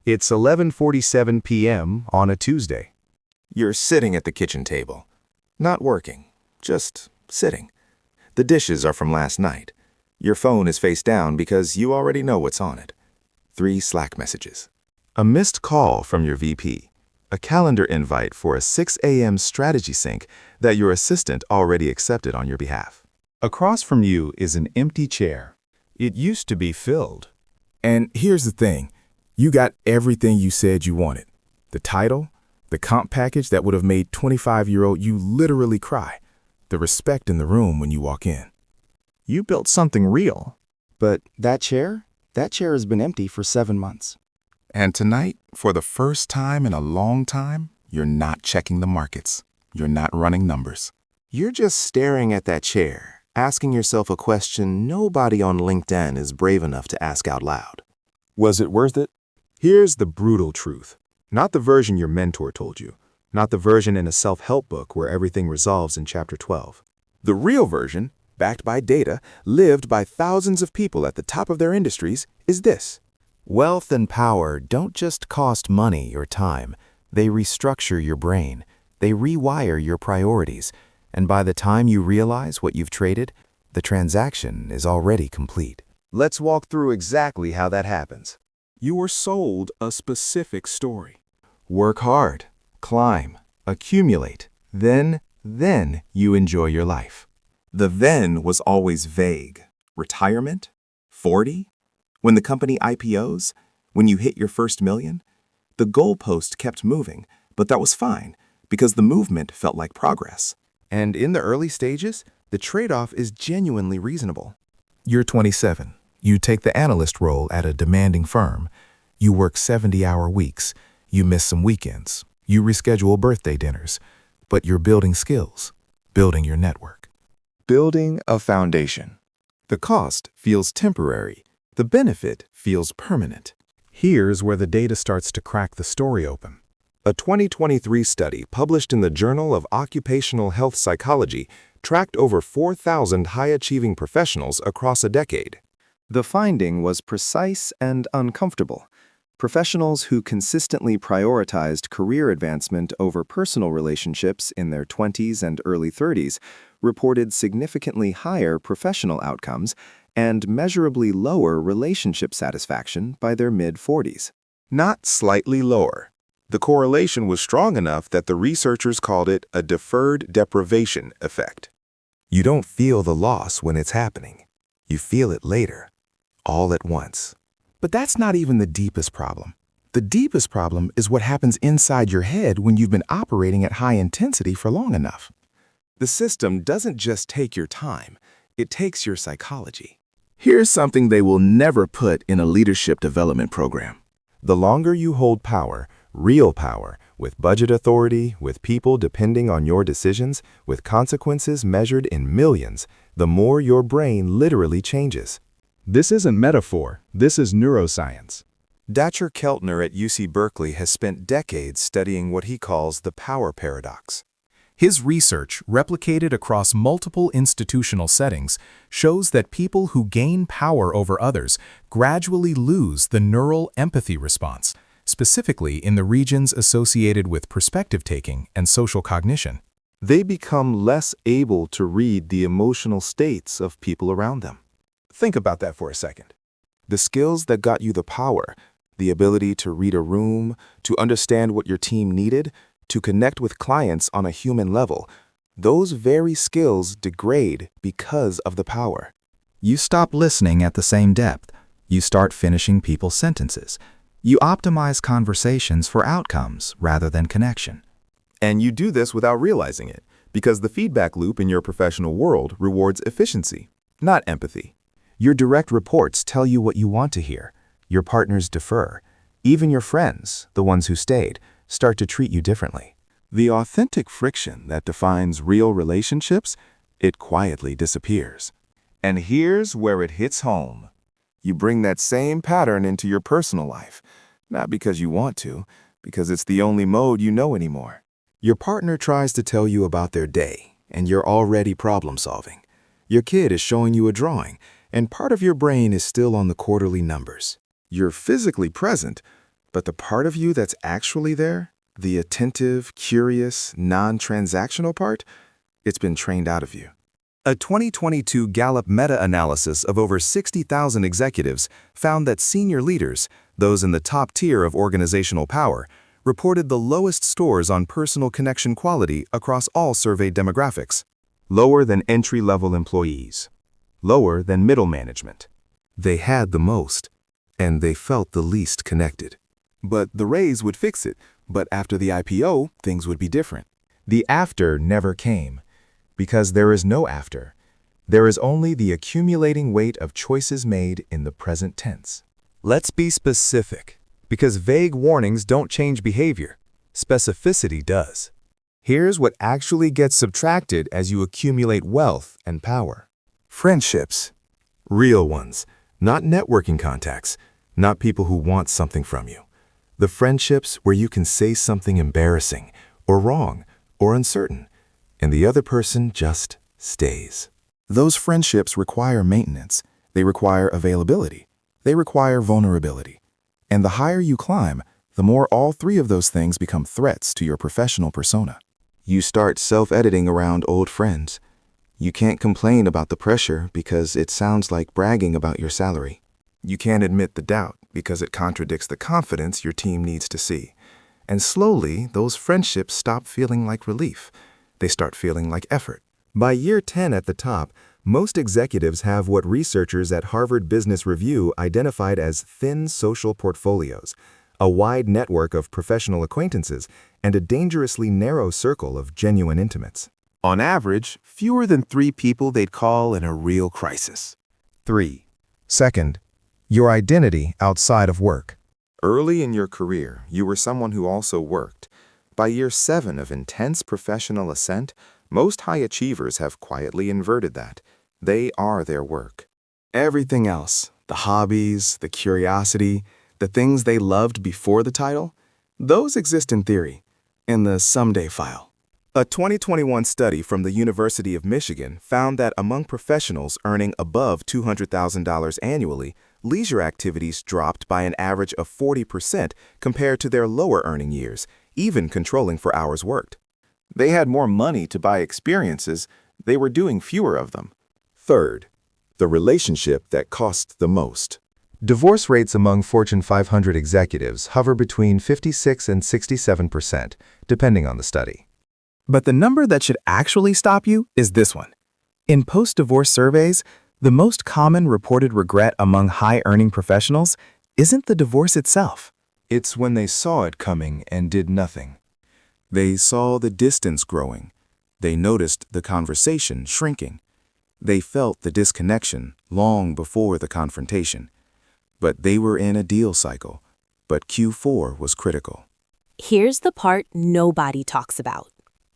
It's 11:47 p.m. on a Tuesday. You're sitting at the kitchen table. Not working, just sitting. The dishes are from last night. Your phone is face down because you already know what's on it. 3 Slack messages. A missed call from your VP. A calendar invite for a 6 a.m. strategy sync that your assistant already accepted on your behalf. Across from you is an empty chair. It used to be filled. And here's the thing. You got everything you said you wanted. The title, the comp package that would have made 25-year-old you literally cry, the respect in the room when you walk in. You built something real. But that chair has been empty for 7 months. And tonight, for the first time in a long time, you're not checking the markets. You're not running numbers. You're just staring at that chair, asking yourself a question nobody on LinkedIn is brave enough to ask out loud. Was it worth it? Here's the brutal truth. Not the version your mentor told you. Not the version in a self-help book where everything resolves in chapter 12. The real version, backed by data, lived by thousands of people at the top of their industries, is this. Wealth and power don't just cost money or time. They restructure your brain. They rewire your priorities. And by the time you realize what you've traded, the transaction is already complete. Let's walk through exactly how that happens. You were sold a specific story. Work hard, climb, accumulate. Then you enjoy your life. The then was always vague. Retirement? 40? When the company IPOs? When you hit your first million? The goalpost kept moving, but that was fine because the movement felt like progress. And in the early stages, the trade-off is genuinely reasonable. You're 27. You take the analyst role at a demanding firm. You work 70-hour weeks. You miss some weekends. You reschedule birthday dinners. But you're building skills, building your network. Building a foundation. The cost feels temporary. The benefit feels permanent. Here's where the data starts to crack the story open. A 2023 study published in the Journal of Occupational Health Psychology tracked over 4,000 high-achieving professionals across a decade. The finding was precise and uncomfortable. Professionals who consistently prioritized career advancement over personal relationships in their 20s and early 30s reported significantly higher professional outcomes and measurably lower relationship satisfaction by their mid-40s. Not slightly lower. The correlation was strong enough that the researchers called it a deferred deprivation effect. You don't feel the loss when it's happening. You feel it later, all at once. But that's not even the deepest problem. The deepest problem is what happens inside your head when you've been operating at high intensity for long enough. The system doesn't just take your time, it takes your psychology. Here's something they will never put in a leadership development program. The longer you hold power, real power, with budget authority, with people depending on your decisions, with consequences measured in millions, the more your brain literally changes. This isn't metaphor. This is neuroscience. Dacher Keltner at UC Berkeley has spent decades studying what he calls the power paradox. His research, replicated across multiple institutional settings, shows that people who gain power over others gradually lose the neural empathy response, specifically in the regions associated with perspective-taking and social cognition. They become less able to read the emotional states of people around them. Think about that for a second. The skills that got you the power, the ability to read a room, to understand what your team needed, to connect with clients on a human level, those very skills degrade because of the power. You stop listening at the same depth. You start finishing people's sentences. You optimize conversations for outcomes rather than connection. And you do this without realizing it, because the feedback loop in your professional world rewards efficiency, not empathy. Your direct reports tell you what you want to hear. Your partners defer. Even your friends, the ones who stayed, start to treat you differently. The authentic friction that defines real relationships, it quietly disappears. And here's where it hits home. You bring that same pattern into your personal life, not because you want to, because it's the only mode you know anymore. Your partner tries to tell you about their day, and you're already problem-solving. Your kid is showing you a drawing, and part of your brain is still on the quarterly numbers. You're physically present, But the part of you that's actually there, the attentive, curious, non-transactional part, it's been trained out of you. A 2022 Gallup meta-analysis of over 60,000 executives found that senior leaders, those in the top tier of organizational power, reported the lowest scores on personal connection quality across all surveyed demographics. Lower than entry-level employees. Lower than middle management. They had the most, and they felt the least connected. But the raise would fix it. But after the IPO, things would be different. The after never came, because there is no after. There is only the accumulating weight of choices made in the present tense. Let's be specific, because vague warnings don't change behavior. Specificity does. Here's what actually gets subtracted as you accumulate wealth and power. Friendships. Real ones, not networking contacts, not people who want something from you. The friendships where you can say something embarrassing, or wrong, or uncertain, and the other person just stays. Those friendships require maintenance. They require availability. They require vulnerability. And the higher you climb, the more all three of those things become threats to your professional persona. You start self-editing around old friends. You can't complain about the pressure because it sounds like bragging about your salary. You can't admit the doubt because it contradicts the confidence your team needs to see. And slowly, those friendships stop feeling like relief. They start feeling like effort. By year 10 at the top, most executives have what researchers at Harvard Business Review identified as thin social portfolios, a wide network of professional acquaintances, and a dangerously narrow circle of genuine intimates. On average, fewer than 3 people they'd call in a real crisis. 3. Second, your identity outside of work. Early in your career, you were someone who also worked. By year 7 of intense professional ascent, most high achievers have quietly inverted that. They are their work. Everything else, the hobbies, the curiosity, the things they loved before the title, those exist in theory, in the someday file. A 2021 study from the University of Michigan found that among professionals earning above $200,000 annually, leisure activities dropped by an average of 40% compared to their lower earning years, even controlling for hours worked. They had more money to buy experiences, they were doing fewer of them. Third, the relationship that costs the most. Divorce rates among Fortune 500 executives hover between 56 and 67%, depending on the study. But the number that should actually stop you is this one. In post-divorce surveys, the most common reported regret among high-earning professionals isn't the divorce itself. It's when they saw it coming and did nothing. They saw the distance growing. They noticed the conversation shrinking. They felt the disconnection long before the confrontation. But they were in a deal cycle. But Q4 was critical. Here's the part nobody talks about.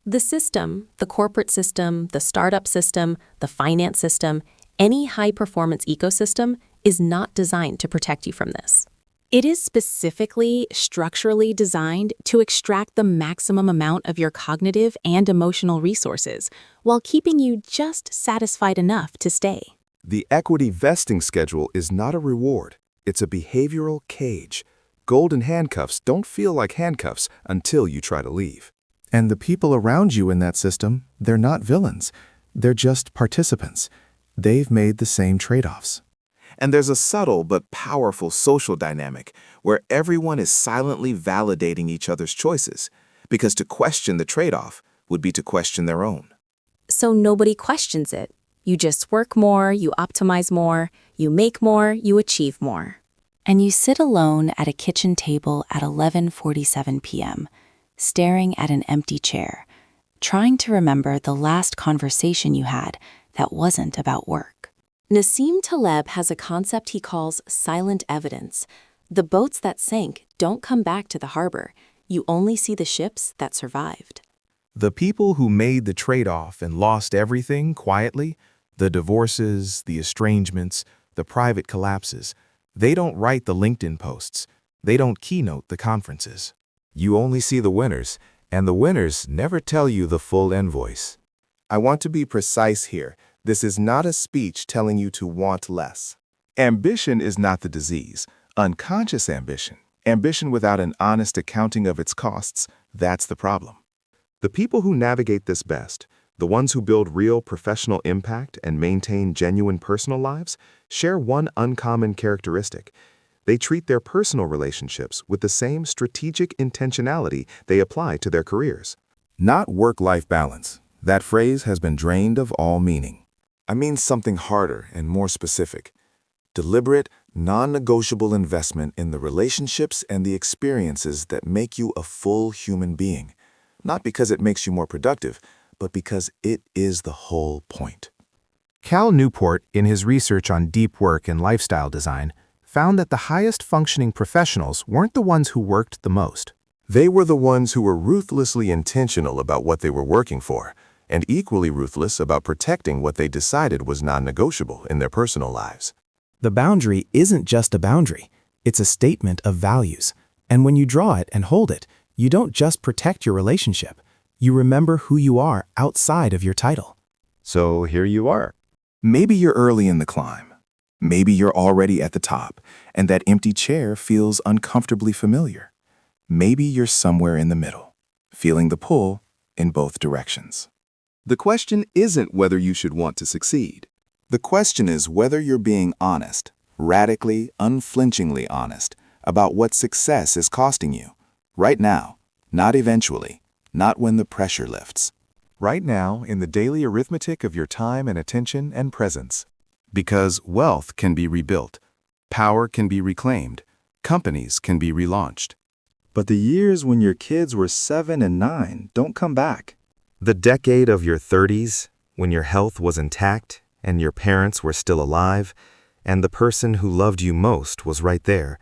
The system, the corporate system, the startup system, the finance system, any high-performance ecosystem is not designed to protect you from this. It is specifically, structurally designed to extract the maximum amount of your cognitive and emotional resources while keeping you just satisfied enough to stay. The equity vesting schedule is not a reward. It's a behavioral cage. Golden handcuffs don't feel like handcuffs until you try to leave. And the people around you in that system, they're not villains. They're just participants. They've made the same trade-offs. And there's a subtle but powerful social dynamic where everyone is silently validating each other's choices, because to question the trade-off would be to question their own. So nobody questions it. You just work more, you optimize more, you make more, you achieve more. And you sit alone at a kitchen table at 11:47 p.m., staring at an empty chair, trying to remember the last conversation you had that wasn't about work. Nassim Taleb has a concept he calls silent evidence. The boats that sank don't come back to the harbor. You only see the ships that survived. The people who made the trade-off and lost everything quietly, the divorces, the estrangements, the private collapses, they don't write the LinkedIn posts. They don't keynote the conferences. You only see the winners, and the winners never tell you the full invoice. I want to be precise here. This is not a speech telling you to want less. Ambition is not the disease. Unconscious ambition Ambition without an honest accounting of its costs, that's the problem. The people who navigate this best, the ones who build real professional impact and maintain genuine personal lives, share one uncommon characteristic. They treat their personal relationships with the same strategic intentionality they apply to their careers. Not work-life balance. That phrase has been drained of all meaning. I mean something harder and more specific. Deliberate, non-negotiable investment in the relationships and the experiences that make you a full human being. Not because it makes you more productive, but because it is the whole point. Cal Newport, in his research on deep work and lifestyle design, found that the highest functioning professionals weren't the ones who worked the most. They were the ones who were ruthlessly intentional about what they were working for, and equally ruthless about protecting what they decided was non-negotiable in their personal lives. The boundary isn't just a boundary, it's a statement of values. And when you draw it and hold it, you don't just protect your relationship, you remember who you are outside of your title. So here you are. Maybe you're early in the climb. Maybe you're already at the top, and that empty chair feels uncomfortably familiar. Maybe you're somewhere in the middle, feeling the pull in both directions. The question isn't whether you should want to succeed. The question is whether you're being honest, radically, unflinchingly honest, about what success is costing you. Right now, not eventually, not when the pressure lifts. Right now, in the daily arithmetic of your time and attention and presence. Because wealth can be rebuilt, power can be reclaimed, companies can be relaunched. But the years when your kids were 7 and 9 don't come back. The decade of your 30s, when your health was intact and your parents were still alive, and the person who loved you most was right there,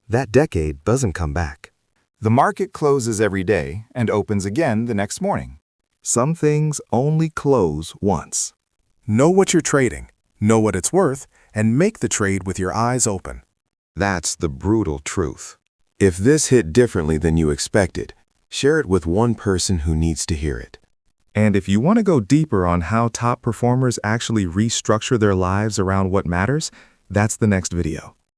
that decade doesn't come back. The market closes every day and opens again the next morning. Some things only close once. Know what you're trading, know what it's worth, and make the trade with your eyes open. That's the brutal truth. If this hit differently than you expected, share it with one person who needs to hear it. And if you want to go deeper on how top performers actually restructure their lives around what matters, that's the next video.